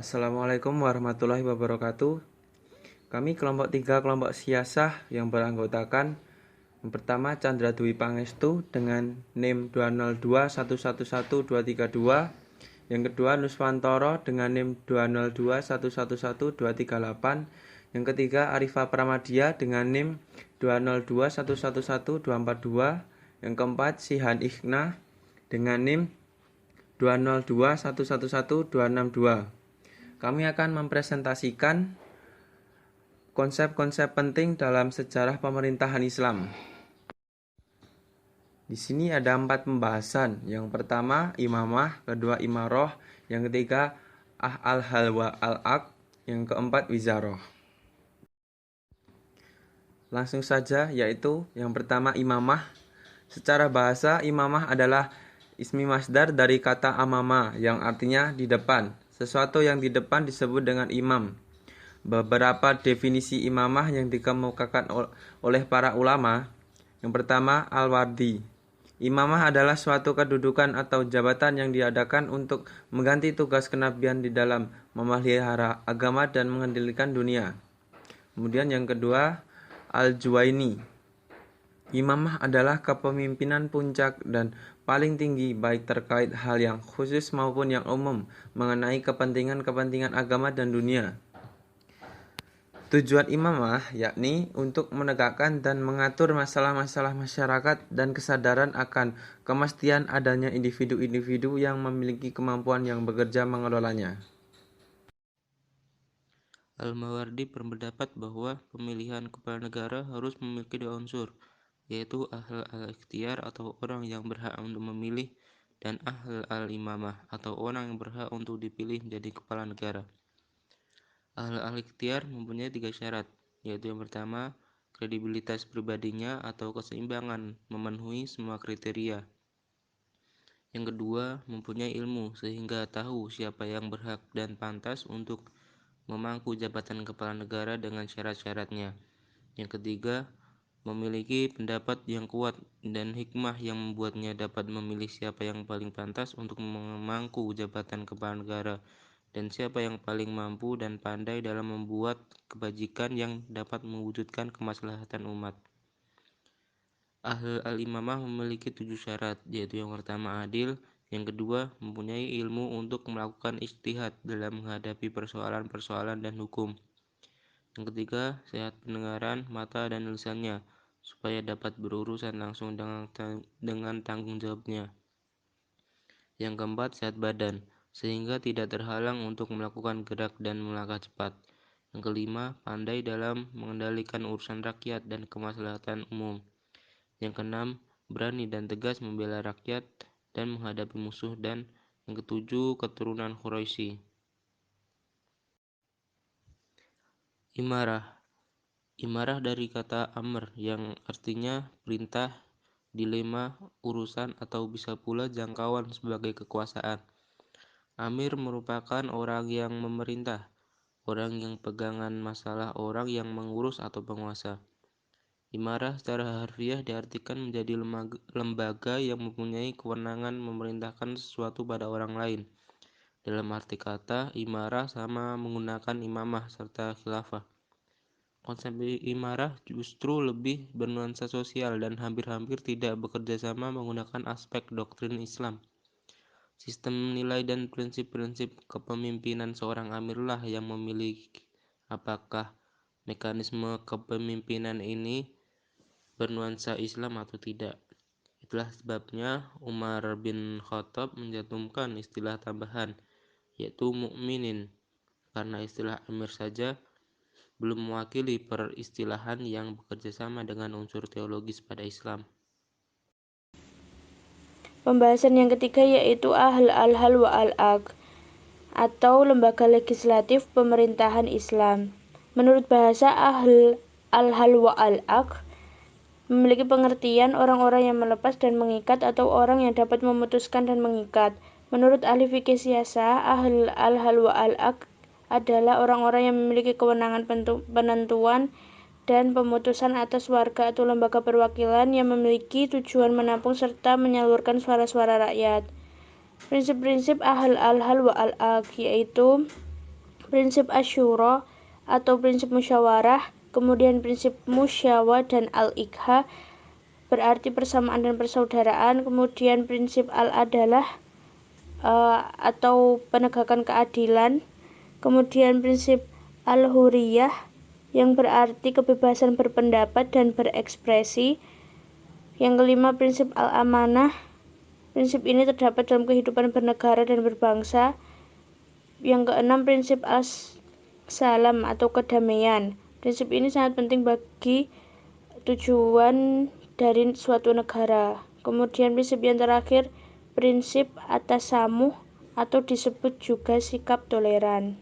Assalamualaikum warahmatullahi wabarakatuh. Kami kelompok 3 kelompok siasah yang beranggotakan yang pertama Chandra Dwi Pangestu dengan NIM 202111232, yang kedua Nuswantoro dengan NIM 202111238, yang ketiga Arifa Pramadia dengan NIM 202111242, yang keempat Sihan Ikhna dengan NIM 202111262. Kami akan mempresentasikan konsep-konsep penting dalam sejarah pemerintahan Islam. Di sini ada 4 pembahasan. Yang pertama imamah, kedua imaroh, yang ketiga al-hal wa al-aq, yang keempat wizaroh. Langsung saja, yaitu yang pertama imamah. Secara bahasa, imamah adalah ismi masdar dari kata amama yang artinya di depan. Sesuatu yang di depan disebut dengan imam. Beberapa definisi imamah yang dikemukakan oleh para ulama. Yang pertama, al-wardi. Imamah adalah suatu kedudukan atau jabatan yang diadakan untuk mengganti tugas kenabian di dalam memelihara agama dan mengendalikan dunia. Kemudian yang kedua, al-juwaini. Imamah adalah kepemimpinan puncak dan paling tinggi baik terkait hal yang khusus maupun yang umum mengenai kepentingan-kepentingan agama dan dunia. Tujuan imamah yakni untuk menegakkan dan mengatur masalah-masalah masyarakat dan kesadaran akan kemestian adanya individu-individu yang memiliki kemampuan yang bekerja mengelolanya. Al-Mawardi berpendapat bahwa pemilihan kepala negara harus memiliki 2 unsur, yaitu ahl al-ikhtiyar atau orang yang berhak untuk memilih, dan ahl al-imamah atau orang yang berhak untuk dipilih menjadi kepala negara. Ahl al-ikhtiyar mempunyai 3 syarat, yaitu yang pertama, kredibilitas pribadinya atau keseimbangan memenuhi semua kriteria. Yang kedua, mempunyai ilmu sehingga tahu siapa yang berhak dan pantas untuk memangku jabatan kepala negara dengan syarat-syaratnya. Yang ketiga, memiliki pendapat yang kuat dan hikmah yang membuatnya dapat memilih siapa yang paling pantas untuk memangku jabatan kepala negara dan siapa yang paling mampu dan pandai dalam membuat kebajikan yang dapat mewujudkan kemaslahatan umat. Ahl al-imamah memiliki 7 syarat, yaitu yang pertama adil, yang kedua mempunyai ilmu untuk melakukan ijtihad dalam menghadapi persoalan-persoalan dan hukum. Yang ketiga, sehat pendengaran, mata dan lisannya, supaya dapat berurusan langsung dengan tanggung jawabnya. Yang keempat, sehat badan, sehingga tidak terhalang untuk melakukan gerak dan melangkah cepat. Yang kelima, pandai dalam mengendalikan urusan rakyat dan kemaslahatan umum. Yang keenam, berani dan tegas membela rakyat dan menghadapi musuh. Dan yang ketujuh, keturunan Quraisy. Imarah dari kata amr yang artinya perintah, dilema, urusan, atau bisa pula jangkauan sebagai kekuasaan. Amir merupakan orang yang memerintah, orang yang pegangan masalah, orang yang mengurus atau penguasa. Imarah secara harfiah diartikan menjadi lembaga yang mempunyai kewenangan memerintahkan sesuatu pada orang lain. Dalam arti kata, imarah sama menggunakan imamah serta khilafah. Konsep imarah justru lebih bernuansa sosial dan hampir-hampir tidak bekerja sama menggunakan aspek doktrin Islam. Sistem nilai dan prinsip-prinsip kepemimpinan seorang amirlah yang memilih apakah mekanisme kepemimpinan ini bernuansa Islam atau tidak. Itulah sebabnya Umar bin Khattab mencantumkan istilah tambahan, yaitu mukminin, karena istilah amir saja belum mewakili peristilahan yang bekerja sama dengan unsur teologis pada Islam. Pembahasan yang ketiga yaitu ahl al-hal wa al-aq atau lembaga legislatif pemerintahan Islam. Menurut bahasa ahl al-hal wa al-aq memiliki pengertian orang-orang yang melepas dan mengikat atau orang yang dapat memutuskan dan mengikat. Menurut ahli fikih siasah, ahl al-hal wa al-aq adalah orang-orang yang memiliki kewenangan penentuan dan pemutusan atas warga atau lembaga perwakilan yang memiliki tujuan menampung serta menyalurkan suara-suara rakyat. Prinsip-prinsip ahl al-hal wa al-aq yaitu prinsip asyura atau prinsip musyawarah, kemudian prinsip musyawa dan al-ikha berarti persamaan dan persaudaraan, kemudian prinsip al-adalah atau penegakan keadilan, kemudian prinsip al-huriyah yang berarti kebebasan berpendapat dan berekspresi. Yang kelima, prinsip al-amanah. Prinsip ini terdapat dalam kehidupan bernegara dan berbangsa. Yang keenam, prinsip as-salam atau kedamaian. Prinsip ini sangat penting bagi tujuan dari suatu negara. Kemudian prinsip yang terakhir, prinsip at-tasamuh atau disebut juga sikap toleran.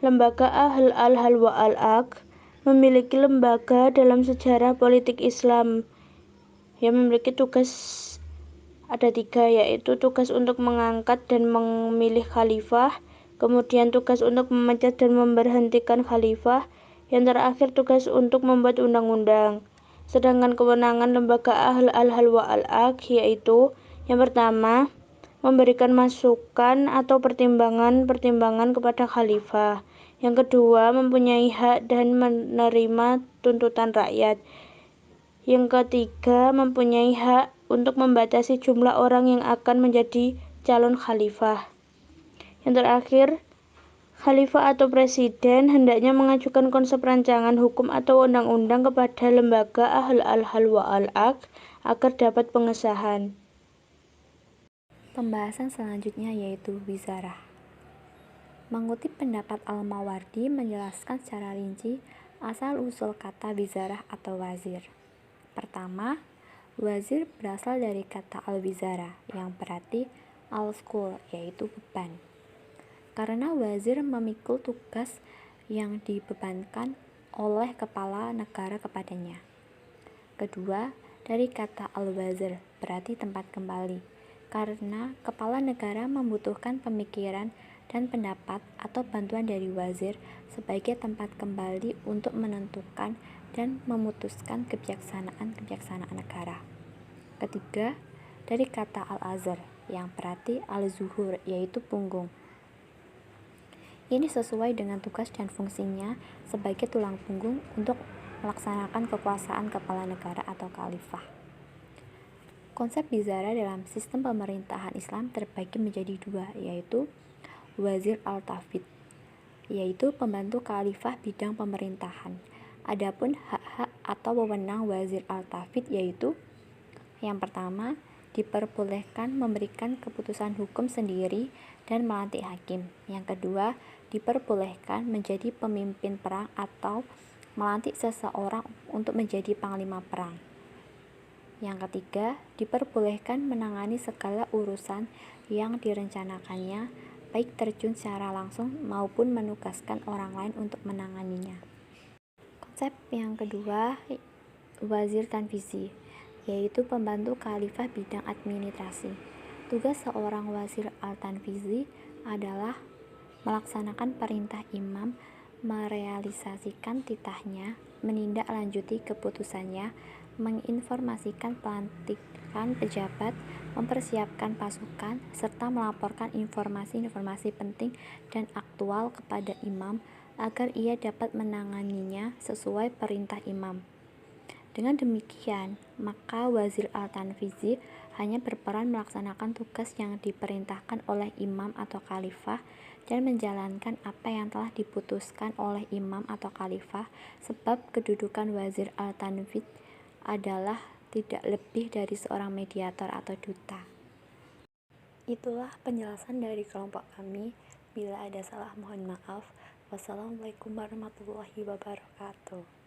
Lembaga Ahl al-Hal wa al-Aqd memiliki lembaga dalam sejarah politik Islam yang memiliki tugas ada 3, yaitu tugas untuk mengangkat dan memilih khalifah, kemudian tugas untuk memecat dan memberhentikan khalifah, yang terakhir tugas untuk membuat undang-undang. Sedangkan kewenangan lembaga Ahl al-Hal wa al-Aqd yaitu yang pertama, memberikan masukan atau pertimbangan kepada khalifah. Yang kedua, mempunyai hak dan menerima tuntutan rakyat. Yang ketiga, mempunyai hak untuk membatasi jumlah orang yang akan menjadi calon khalifah. Yang terakhir, khalifah atau presiden hendaknya mengajukan konsep rancangan hukum atau undang-undang kepada lembaga Ahl al-Hal wa al-Aqd agar dapat pengesahan. Pembahasan selanjutnya yaitu wizarah. Mengutip pendapat Al-Mawardi menjelaskan secara rinci asal-usul kata wizarah atau wazir. Pertama, wazir berasal dari kata al-wizara yang berarti al-skul, yaitu beban. Karena wazir memikul tugas yang dibebankan oleh kepala negara kepadanya. Kedua, dari kata al-wazir berarti tempat kembali, karena kepala negara membutuhkan pemikiran dan pendapat atau bantuan dari wazir sebagai tempat kembali untuk menentukan dan memutuskan kebijaksanaan negara. Ketiga, dari kata al-azhar yang berarti al-zuhur, yaitu punggung. Ini sesuai dengan tugas dan fungsinya sebagai tulang punggung untuk melaksanakan kekuasaan kepala negara atau khalifah. Konsep wizarah dalam sistem pemerintahan Islam terbagi menjadi 2, yaitu wazir al-tafwid, yaitu pembantu khalifah bidang pemerintahan. Adapun hak-hak atau wewenang wazir al-tafwid yaitu yang pertama, diperbolehkan memberikan keputusan hukum sendiri dan melantik hakim. Yang kedua, diperbolehkan menjadi pemimpin perang atau melantik seseorang untuk menjadi panglima perang. Yang ketiga, diperbolehkan menangani segala urusan yang direncanakannya, baik terjun secara langsung maupun menugaskan orang lain untuk menanganinya. Konsep yang kedua, wazir tanfizi, yaitu pembantu khalifah bidang administrasi. Tugas seorang wazir al-tanfizi adalah melaksanakan perintah imam, merealisasikan titahnya, menindaklanjuti keputusannya, menginformasikan pelantikan pejabat, mempersiapkan pasukan, serta melaporkan informasi-informasi penting dan aktual kepada imam agar ia dapat menanganinya sesuai perintah imam. Dengan demikian, maka wazir al-tanfizi hanya berperan melaksanakan tugas yang diperintahkan oleh imam atau khalifah dan menjalankan apa yang telah diputuskan oleh imam atau khalifah, sebab kedudukan wazir al-tanfiz adalah tidak lebih dari seorang mediator atau duta. Itulah penjelasan dari kelompok kami. Bila ada salah mohon maaf. Wassalamualaikum warahmatullahi wabarakatuh.